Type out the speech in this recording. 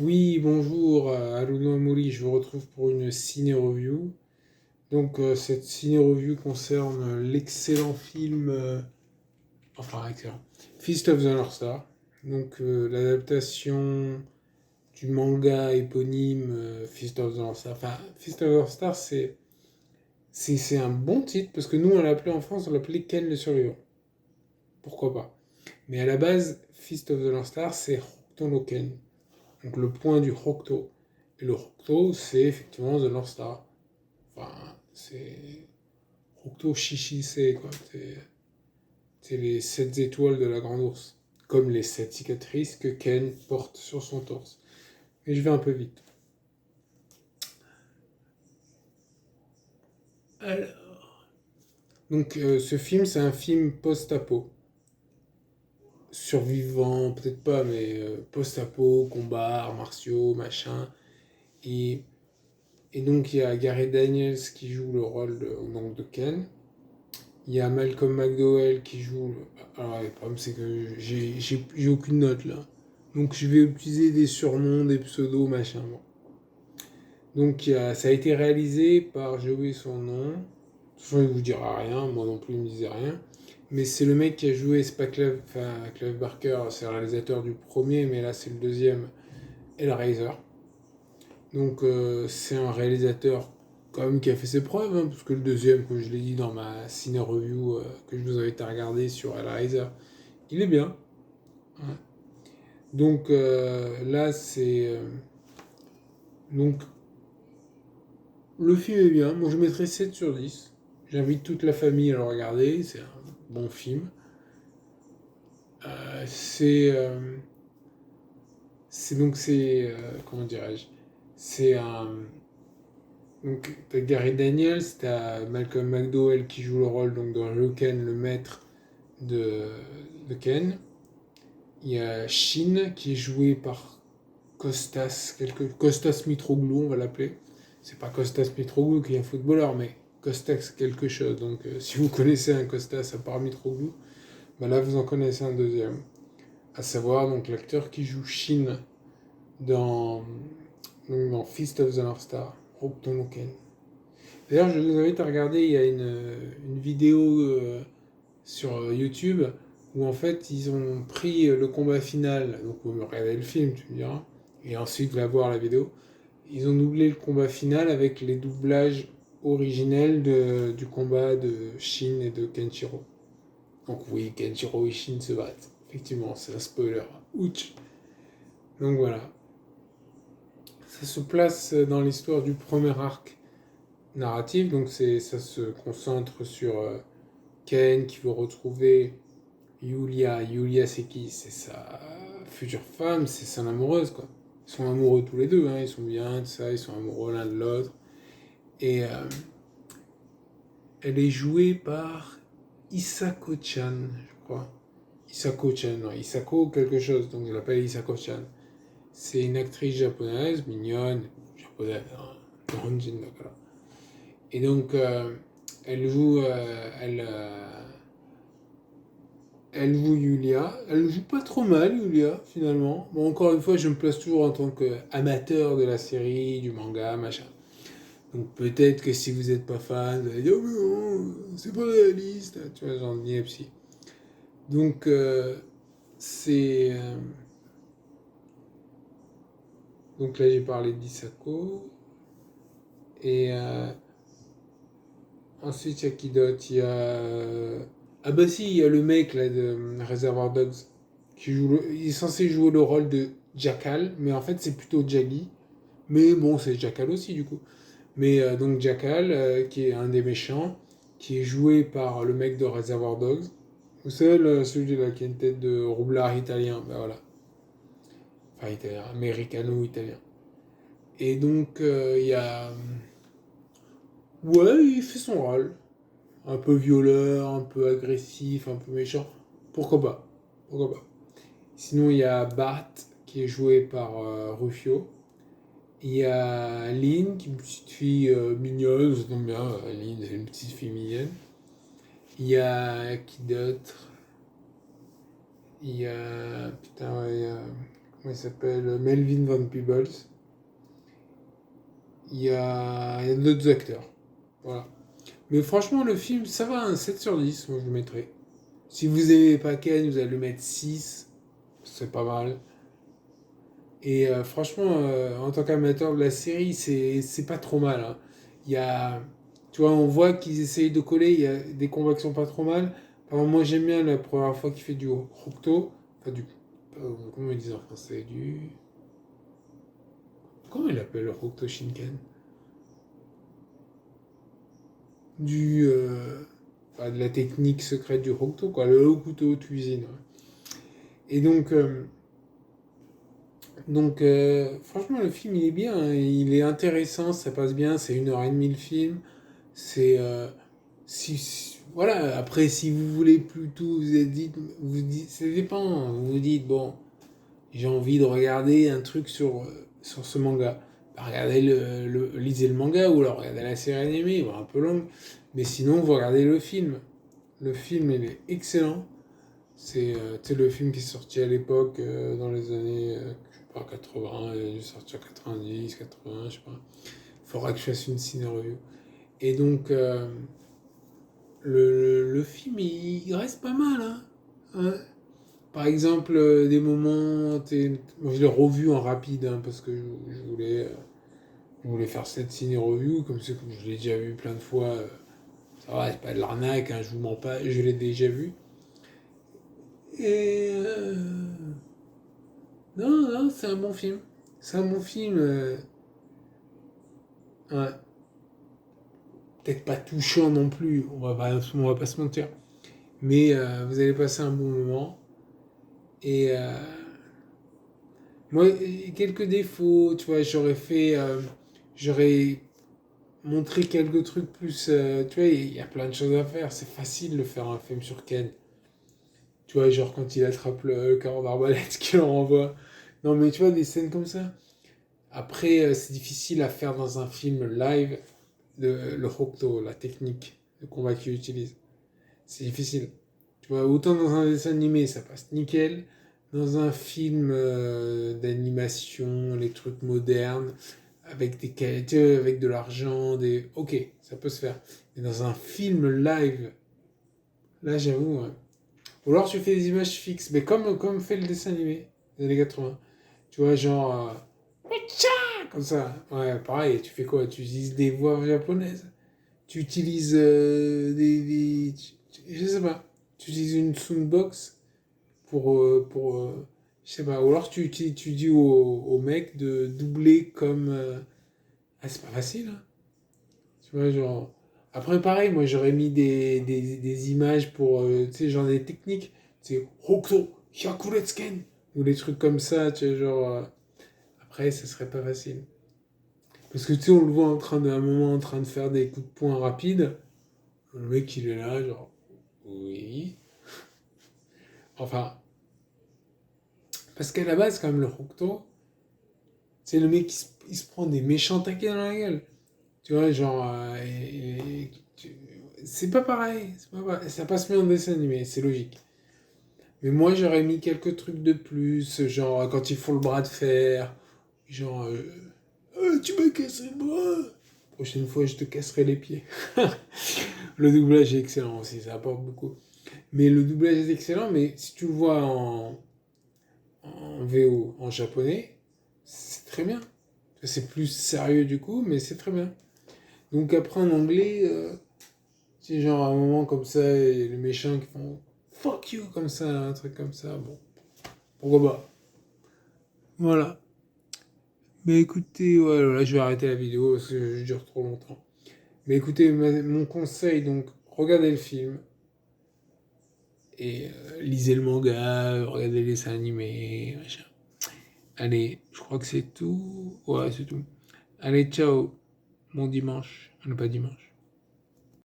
Oui, bonjour, Harouna Amouri, je vous retrouve pour une ciné-review. Cette ciné-review concerne l'excellent film, excellent, Fist of the North Star. L'adaptation du manga éponyme Fist of the North Star. Fist of the North Star, c'est un bon titre parce que nous, on l'appelait en France, on l'appelait Ken le survivant. Pourquoi pas? Mais à la base, Fist of the North Star, c'est Hokuto no Ken. Donc le point du Hokuto. Et le Hokuto, c'est effectivement The North Star. Enfin, c'est Hokuto Shishise, quoi. C'est les 7 étoiles de la Grande Ourse. Comme les 7 cicatrices que Ken porte sur son torse. Et je vais un peu vite. Alors. Ce film, c'est un film post-apo. Survivant, peut-être pas, mais post-apo, combat, arts martiaux, machin. Et, et donc, il y a Gary Daniels qui joue le rôle de Ken. Il y a Malcolm McDowell qui joue. Alors, le problème, c'est que j'ai aucune note là. Donc, je vais utiliser des surnoms, des pseudos, machin. Bon. Ça a été réalisé par, j'ai oublié son nom. De toute façon, il vous dira rien, moi non plus, il me disait rien. Mais c'est le mec qui a joué, c'est pas Clive Barker, c'est le réalisateur du premier, mais là, c'est le deuxième, Hellraiser. C'est un réalisateur quand même qui a fait ses preuves, hein, parce que le deuxième, comme je l'ai dit dans ma ciné-review que je vous invite à regarder sur Hellraiser, il est bien. Ouais. Là, donc, le film est bien. Moi, je mettrais 7 sur 10. J'invite toute la famille à le regarder. C'est un bon film. Euh, c'est. euh, comment dirais-je? C'est un. Donc, t'as Gary Daniels, t'as Malcolm McDowell qui joue le rôle donc, de Ryuken, le maître de, de Ken. Il y a Shin qui est joué par Kostas Mitroglou, on va l'appeler. C'est pas Kostas Mitroglou qui est un footballeur, mais Kostas quelque chose. Si vous connaissez un Kostas à part Mitroglou, bah là vous en connaissez un deuxième. À savoir donc l'acteur qui joue Shin dans, dans Fist of the North Star, Hokuto no Ken. D'ailleurs, je vous invite à regarder, il y a une vidéo sur YouTube où en fait ils ont pris le combat final, donc vous me regardez le film, tu me diras, et ensuite va voir la vidéo. Ils ont doublé le combat final avec les doublages originels du combat de Shin et de Kenshiro. Donc oui, Kenshiro et Shin se battent. Effectivement, c'est un spoiler. Ouch. Donc voilà. Ça se place dans l'histoire du premier arc narratif. Ça se concentre sur Ken qui veut retrouver Yulia. Yulia, c'est qui? C'est sa future femme, c'est son amoureuse, quoi. Ils sont amoureux tous les deux, hein, ils sont bien, tout ça, ils sont amoureux l'un de l'autre. Et elle est jouée par Isako-chan, je crois. Isako-chan, non, Isako quelque chose, donc je l'appelle Isako-chan. C'est une actrice japonaise, mignonne, japonaise, hein, d'accord. Et donc, elle joue, elle joue Yulia. Elle joue pas trop mal, Yulia, finalement. Bon, encore une fois, je me place toujours en tant qu'amateur de la série, du manga, machin. Donc peut-être que si vous n'êtes pas fan, vous allez dire, oh, mais non, c'est pas réaliste. Tu vois, genre Niepsi. Donc, c'est. Donc là, j'ai parlé d'Isako. Et ensuite, il y a qui d'autre? Il y a. Ah bah si, il y a le mec là de Reservoir Dogs. Il est censé jouer le rôle de Jackal, mais en fait, c'est plutôt Jaggy. Mais bon, c'est Jackal aussi, du coup. Mais donc Jackal, qui est un des méchants, qui est joué par le mec de Reservoir Dogs. Vous savez, celui-là qui a une tête de roublard italien, ben voilà. Enfin, italien, américano-italien. Et donc, il y a. Ouais, il fait son rôle. Un peu violeur, un peu agressif, un peu méchant. Pourquoi pas? Pourquoi pas? Sinon, il y a Bart, qui est joué par Rufio. Il y a Lynn, qui est une petite fille mignonne, ça tombe bien, Lynn, c'est une petite fille mignonne. Il y a qui d'autre? Il y a. Putain, ouais, comment il s'appelle, Melvin Van Peebles. Il y a d'autres acteurs. Voilà. Mais franchement, le film, ça va, un 7 sur 10, moi je le mettrais. Si vous aimez pas Ken, vous allez le mettre 6, c'est pas mal. Et franchement, en tant qu'amateur de la série, c'est pas trop mal. Hein. Il y a, tu vois, on voit qu'ils essayent de coller, il y a des combats qui sont pas trop mal. Par exemple, moi j'aime bien la première fois qu'il fait du Hokuto, enfin comment ils disent en français, comment il appelle le Hokuto Shinken? Du, enfin, de la technique secrète du Hokuto, quoi, le Hokuto cuisine. Ouais. Et franchement, le film, il est bien, hein, il est intéressant, ça passe bien, c'est 1h30 le film. C'est. Voilà, après, si vous voulez plutôt, vous dites, ça dépend, vous vous dites, bon, j'ai envie de regarder un truc sur ce manga. Bah, regardez lisez le manga ou alors regardez la série animée, bon, un peu longue, mais sinon, vous regardez le film. Le film, il est excellent. C'est le film qui est sorti à l'époque, dans les années je sais pas, 80, il est sorti en 90, 80, je sais pas. Il faudra que je fasse une ciné review. Et donc, le film, il reste pas mal. Hein. Ouais. Par exemple, des moments. Moi, je l'ai revu en rapide hein, parce que je voulais faire cette ciné review. Comme je l'ai déjà vu plein de fois. Ça va, c'est pas de l'arnaque, hein, je vous mens pas, je l'ai déjà vu. Et. Non, non, c'est un bon film. C'est un bon film. Ouais. Peut-être pas touchant non plus, on va pas se mentir. Mais vous allez passer un bon moment. Et moi, quelques défauts, tu vois, j'aurais montré quelques trucs plus. Tu vois, il y a plein de choses à faire. C'est facile de faire un film sur Ken. Tu vois, genre quand il attrape le carreau d'arbalète qu'il en renvoie. Non, mais tu vois, des scènes comme ça. Après, c'est difficile à faire dans un film live, le Hokuto, la technique de combat qu'il utilise. C'est difficile. Tu vois, autant dans un dessin animé, ça passe nickel. Dans un film d'animation, les trucs modernes, avec des qualités, avec de l'argent, des. Ok, ça peut se faire. Mais dans un film live, là j'avoue. Ouais. Ou alors tu fais des images fixes, mais comme fait le dessin animé des années 80. Tu vois, genre. Comme ça. Ouais, pareil, tu fais quoi? Tu utilises des voix japonaises. Tu utilises je sais pas. Tu utilises une soundbox je sais pas. Ou alors tu dis au mec de doubler comme. Ah, c'est pas facile, hein. Tu vois, genre. Après, pareil, moi j'aurais mis des images pour. Tu sais, genre des techniques. Tu sais, Hokuto, Hyakuretsuken. Ou des trucs comme ça, tu sais, genre. Après, ça serait pas facile. Parce que tu sais, on le voit à un moment en train de faire des coups de poing rapides. Le mec, il est là, genre. Oui. Enfin, parce qu'à la base, quand même, le Hokuto, c'est le mec il se prend des méchants taquets dans la gueule. Tu vois, genre. C'est pas pareil. C'est pas pareil. Ça passe mieux en dessin animé, c'est logique. Mais moi, j'aurais mis quelques trucs de plus, genre quand ils font le bras de fer. Genre. Tu m'as cassé le bras! Prochaine fois, je te casserai les pieds. Le doublage est excellent aussi, ça apporte beaucoup. Mais le doublage est excellent, mais si tu le vois en VO, en japonais, c'est très bien. C'est plus sérieux du coup, mais c'est très bien. Donc après en anglais, c'est genre à un moment comme ça, et les méchants qui font fuck you comme ça, un truc comme ça, bon, pourquoi pas. Voilà. Mais écoutez, ouais, là je vais arrêter la vidéo parce que je dure trop longtemps. Mais écoutez, mon conseil, donc, regardez le film et lisez le manga, regardez les dessins animés, machin. Allez, je crois que c'est tout. Ouais, c'est tout. Allez, ciao. Bon dimanche. Ah, non, pas dimanche.